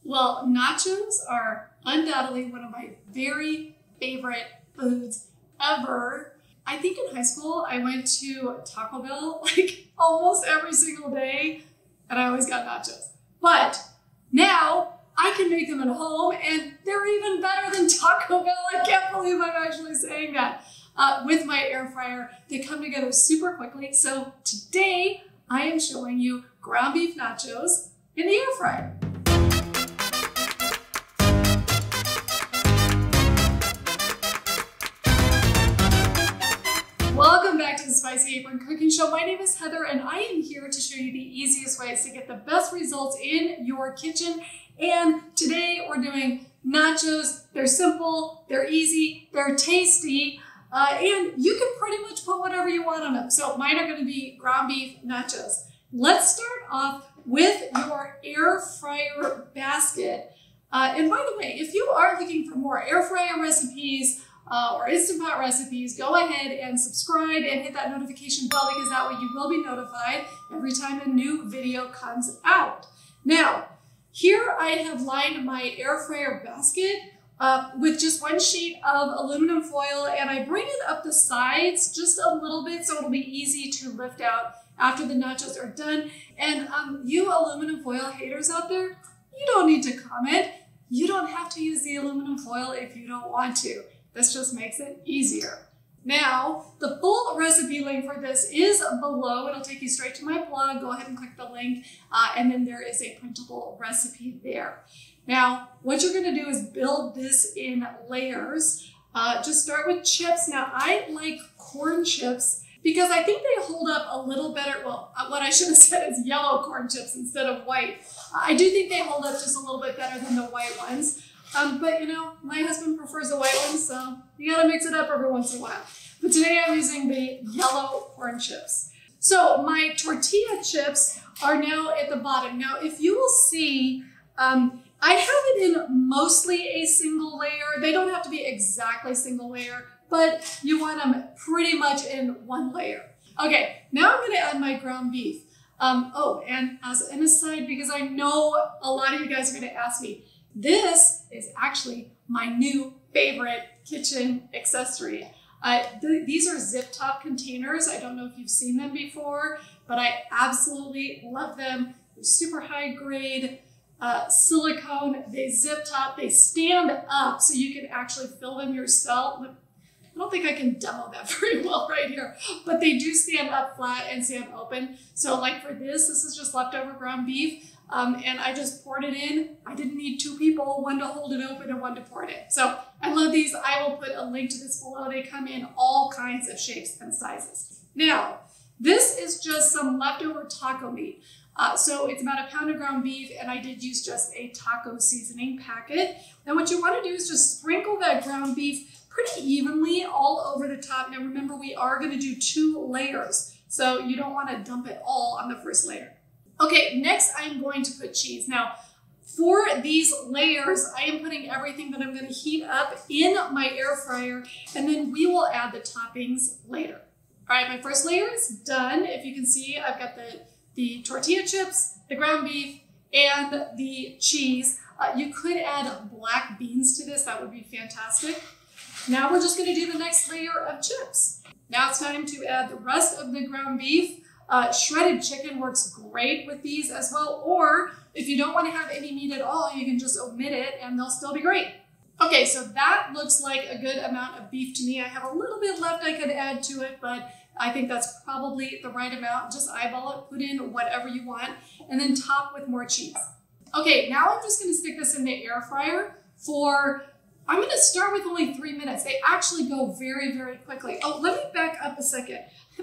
Well, nachos are undoubtedly one of my very favorite foods ever. I think in high school, I went to Taco Bell like almost every single day, and I always got nachos. But now I can make them at home, and they're even better than Taco Bell. I can't believe I'm actually saying that. With my air fryer, they come together super quickly. So today, I am showing you ground beef nachos in the air fryer. Welcome back to the Spicy Apron Cooking Show. My name is Heather, and I am here to show you the easiest ways to get the best results in your kitchen. And today we're doing nachos. They're simple, they're easy, they're tasty, and you can pretty much put whatever you want on them. So mine are going to be ground beef nachos. Let's start off with your air fryer basket. And by the way, if you are looking for more air fryer recipes, or Instant Pot recipes, go ahead and subscribe and hit that notification bell, because that way you will be notified every time a new video comes out. Now, here I have lined my air fryer basket with just one sheet of aluminum foil, and I bring it up the sides just a little bit so it'll be easy to lift out after the nachos are done. And you aluminum foil haters out there, you don't need to comment. You don't have to use the aluminum foil if you don't want to. This just makes it easier. Now, the full recipe link for this is below. It'll take you straight to my blog. Go ahead and click the link, and then there is a printable recipe there. Now, what you're gonna do is build this in layers. Just start with chips. Now, I like corn chips because I think they hold up a little better. Well, what I should have said is yellow corn chips instead of white. I do think they hold up just a little bit better than the white ones. But you know, my husband prefers the white ones, so you gotta mix it up every once in a while. But today I'm using the yellow corn chips. So my tortilla chips are now at the bottom. Now, if you will see, I have it in mostly a single layer. They don't have to be exactly single layer, but you want them pretty much in one layer. Okay, now I'm gonna add my ground beef. Oh, and as an aside, because I know a lot of you guys are gonna ask me, this is actually my new favorite kitchen accessory. These are zip top containers. I don't know if you've seen them before, but I absolutely love them. They're super high grade silicone. They zip top, they stand up so you can actually fill them yourself. I don't think I can demo that very well right here, but they do stand up flat and stand open. So like for this is just leftover ground beef. And I just poured it in. I didn't need two people, one to hold it open and one to pour it in. So I love these. I will put a link to this below. They come in all kinds of shapes and sizes. Now, this is just some leftover taco meat. So it's about 1 pound of ground beef, and I did use just a taco seasoning packet. Now what you want to do is just sprinkle that ground beef pretty evenly all over the top. Now remember, we are going to do 2 layers, so you don't want to dump it all on the first layer. Okay, next I'm going to put cheese. Now, for these layers, I am putting everything that I'm going to heat up in my air fryer, and then we will add the toppings later. All right, my first layer is done. If you can see, I've got the tortilla chips, the ground beef, and the cheese. You could add black beans to this. That would be fantastic. Now we're just going to do the next layer of chips. Now it's time to add the rest of the ground beef. Shredded chicken works great with these as well, or if you don't want to have any meat at all, you can just omit it and they'll still be great. Okay, so that looks like a good amount of beef to me. I have a little bit left I could add to it, but I think that's probably the right amount. Just eyeball it, put in whatever you want, and then top with more cheese. Okay, now I'm just going to stick this in the air fryer for, I'm going to start with only 3 minutes. They actually go very, very quickly. Oh, let me back up a second.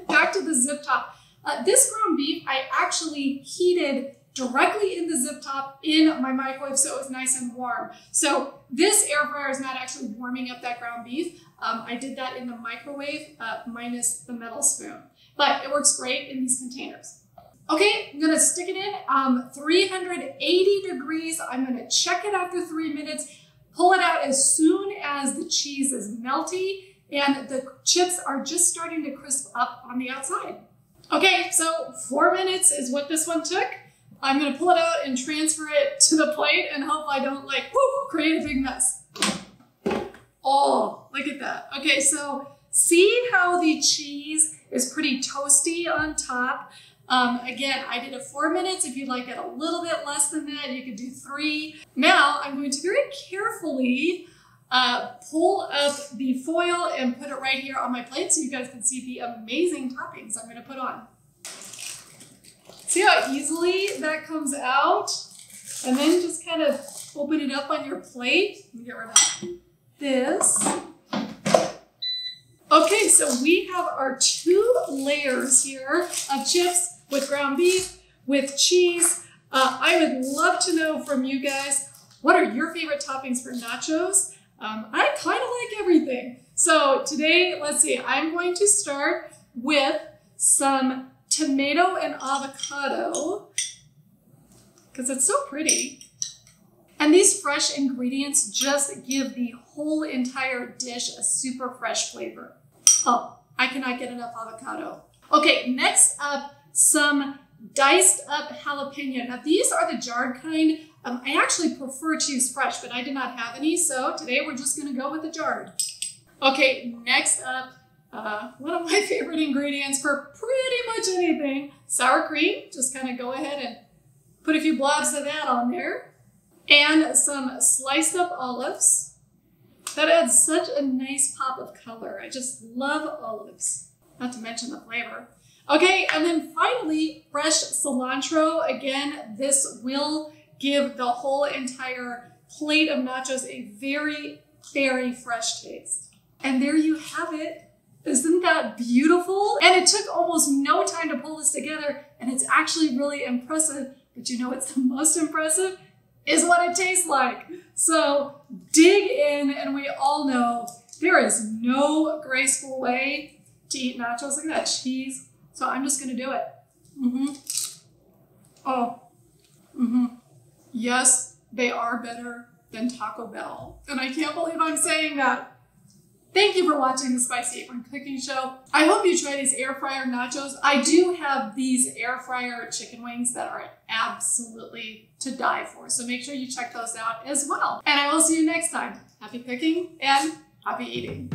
Back to the zip top. This ground beef, I actually heated directly in the zip top in my microwave so it was nice and warm. So this air fryer is not actually warming up that ground beef. I did that in the microwave minus the metal spoon, but it works great in these containers. Okay, I'm gonna stick it in 380 degrees. I'm gonna check it after 3 minutes, pull it out as soon as the cheese is melty and the chips are just starting to crisp up on the outside. Okay, so 4 minutes is what this one took. I'm gonna pull it out and transfer it to the plate and hope I don't like, whoo, create a big mess. Oh, look at that. Okay, so see how the cheese is pretty toasty on top? Again, I did it 4 minutes. If you'd like it a little bit less than that, you could do 3. Now I'm going to very carefully pull up the foil and put it right here on my plate so you guys can see the amazing toppings I'm gonna put on. See how easily that comes out? And then just kind of open it up on your plate. Let me get rid of this. Okay, so we have our 2 layers here of chips with ground beef, with cheese. I would love to know from you guys, what are your favorite toppings for nachos? I kind of like everything. So today, let's see, I'm going to start with some tomato and avocado because it's so pretty. And these fresh ingredients just give the whole entire dish a super fresh flavor. Oh, I cannot get enough avocado. Okay, next up, some diced up jalapeno. Now these are the jarred kind. I actually prefer to use fresh, but I did not have any. So today we're just gonna go with the jarred. Okay, next up, one of my favorite ingredients for pretty much anything, sour cream. Just kind of go ahead and put a few blobs of that on there. And some sliced up olives. That adds such a nice pop of color. I just love olives, not to mention the flavor. Okay, and then finally, fresh cilantro. Again, this will give the whole entire plate of nachos a very, very fresh taste. And there you have it. Isn't that beautiful? And it took almost no time to pull this together, and it's actually really impressive. But you know what's the most impressive? Is what it tastes like. So dig in, and we all know there is no graceful way to eat nachos. Look at that cheese. So I'm just gonna do it. Yes, they are better than Taco Bell. And I can't believe I'm saying that. Thank you for watching the Spicy Apron cooking show. I hope you try these air fryer nachos. I do have these air fryer chicken wings that are absolutely to die for. So make sure you check those out as well. And I will see you next time. Happy cooking and happy eating.